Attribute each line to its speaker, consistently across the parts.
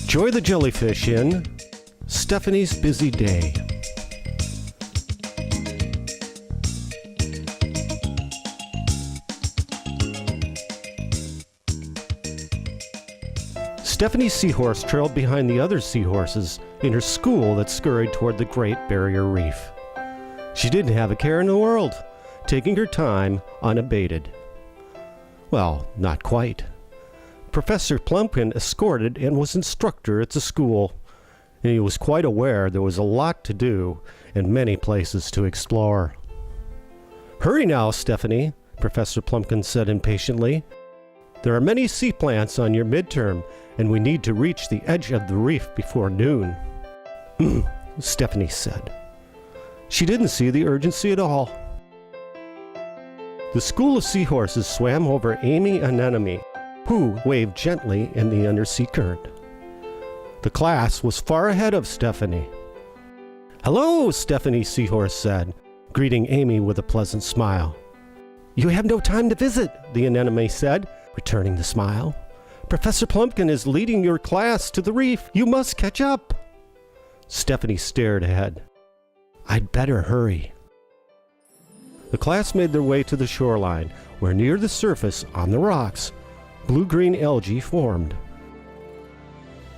Speaker 1: Joy the jellyfish in Stephanie's busy day. Stephanie's seahorse trailed behind the other seahorses in her school that scurried toward the Great Barrier Reef. She didn't have a care in the world, taking her time unabated. Well, not quite. Professor Plumpkin escorted and was instructor at the school, and he was quite aware there was a lot to do and many places to explore. "Hurry now, Stephanie," Professor Plumpkin said impatiently. "There are many sea plants on your midterm, and we need to reach the edge of the reef before noon." Stephanie said. She didn't see the urgency at all. The school of seahorses swam over Amy Anemone, who waved gently in the undersea current. The class was far ahead of Stephanie. "Hello," Stephanie Seahorse said, greeting Amy with a pleasant smile. "You have no time to visit," the anemone said, returning the smile. "Professor Plumpkin is leading your class to the reef. You must catch up." Stephanie stared ahead. "I'd better hurry." The class made their way to the shoreline, where near the surface, on the rocks, blue-green algae formed.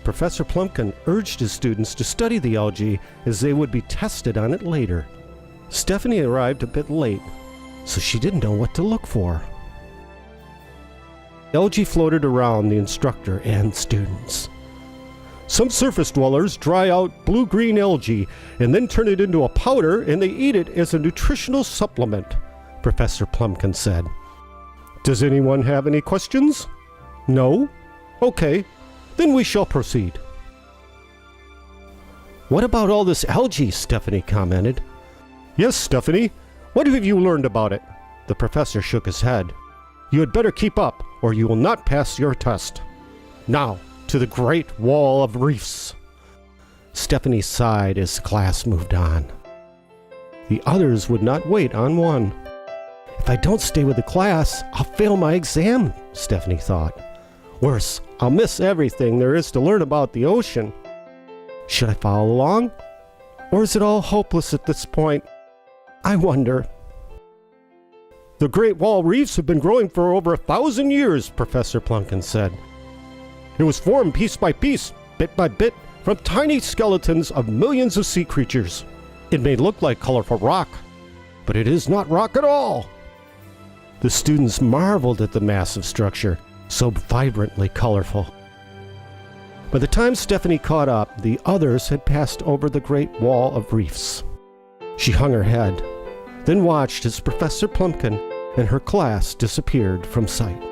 Speaker 1: Professor Plumpkin urged his students to study the algae as they would be tested on it later. Stephanie arrived a bit late, so she didn't know what to look for. Algae floated around the instructor and students. "Some surface dwellers dry out blue-green algae and then turn it into a powder, and they eat it as a nutritional supplement," Professor Plumpkin said. "Does anyone have any questions? No? Okay, then we shall proceed." "What about all this algae?" Stephanie commented. "Yes, Stephanie. What have you learned about it?" The professor shook his head. "You had better keep up, or you will not pass your test. Now, to the Great Wall of Reefs." Stephanie sighed as the class moved on. The others would not wait on one. "If I don't stay with the class, I'll fail my exam," Stephanie thought. "Worse, I'll miss everything there is to learn about the ocean. Should I follow along? Or is it all hopeless at this point? I wonder." "The Great Wall Reefs have been growing for over 1,000 years, Professor Plumpkin said. "It was formed piece by piece, bit by bit, from tiny skeletons of millions of sea creatures. It may look like colorful rock, but it is not rock at all." The students marveled at the massive structure, so vibrantly colorful. By the time Stephanie caught up, the others had passed over the Great Wall of Reefs. She hung her head, then watched as Professor Plumpkin and her class disappeared from sight.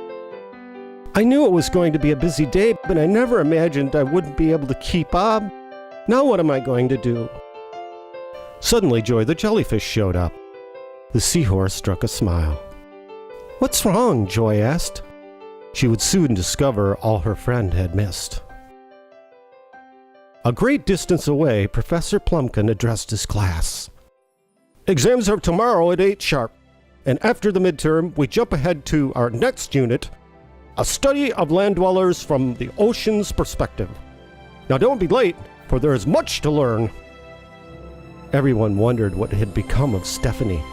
Speaker 1: "I knew it was going to be a busy day, but I never imagined I wouldn't be able to keep up. Now what am I going to do?" Suddenly Joy the jellyfish showed up. The seahorse struck a smile. "What's wrong?" Joy asked. She would soon discover all her friend had missed. A great distance away, Professor Plumpkin addressed his class. "Exams are tomorrow at 8 sharp, and after the midterm, we jump ahead to our next unit, a study of land dwellers from the ocean's perspective. Now don't be late, for there is much to learn." Everyone wondered what had become of Stephanie,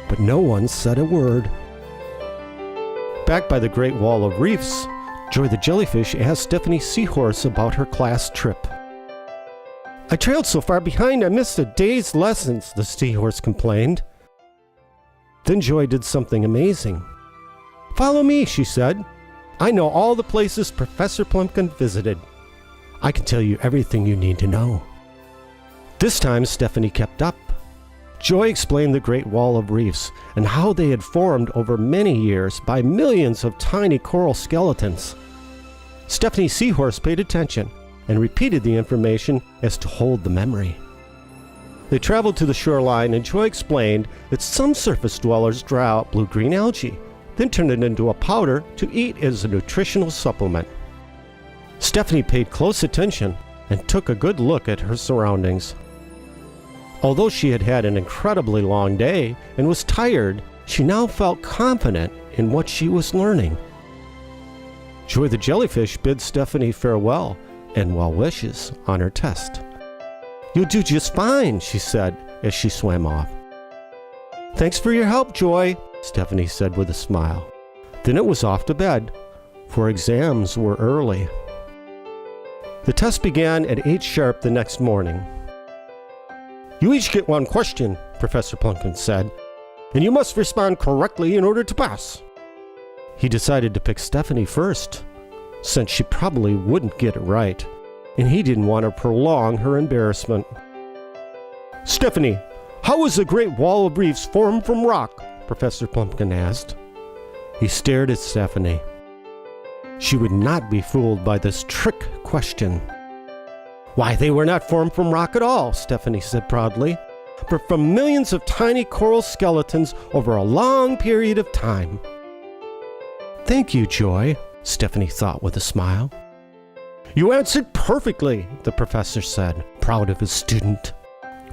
Speaker 1: but no one said a word. Back by the Great Wall of Reefs, Joy the jellyfish asked Stephanie Seahorse about her class trip. "I trailed so far behind I missed a day's lessons," the seahorse complained. Then Joy did something amazing. "Follow me," she said. "I know all the places Professor Plumpkin visited. I can tell you everything you need to know." This time Stephanie kept up. Joy explained the Great Wall of Reefs and how they had formed over many years by millions of tiny coral skeletons. Stephanie Seahorse paid attention and repeated the information as to hold the memory. They traveled to the shoreline, and Joy explained that some surface dwellers dry out blue-green algae, then turn it into a powder to eat as a nutritional supplement. Stephanie paid close attention and took a good look at her surroundings. Although she had had an incredibly long day and was tired, she now felt confident in what she was learning. Joy the jellyfish bid Stephanie farewell, and well wishes on her test. "You'll do just fine," she said as she swam off. "Thanks for your help, Joy," Stephanie said with a smile. Then it was off to bed, for exams were early. The test began at 8 sharp the next morning. "You each get one question," Professor Plumpkin said, "and you must respond correctly in order to pass." He decided to pick Stephanie first, since she probably wouldn't get it right, and he didn't want to prolong her embarrassment. "Stephanie, how was the Great Wall of Reefs formed from rock?" Professor Plumpkin asked. He stared at Stephanie. She would not be fooled by this trick question. "Why, they were not formed from rock at all," Stephanie said proudly, "but from millions of tiny coral skeletons over a long period of time." "Thank you, Joy," Stephanie thought with a smile. "You answered perfectly," the professor said, proud of his student.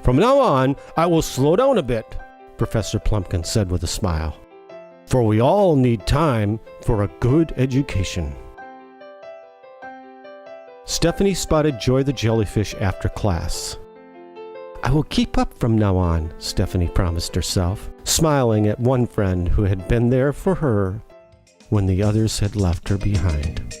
Speaker 1: "From now on, I will slow down a bit," Professor Plumpkin said with a smile. "For we all need time for a good education." Stephanie spotted Joy the jellyfish after class. "I will keep up from now on," Stephanie promised herself, smiling at one friend who had been there for her when the others had left her behind.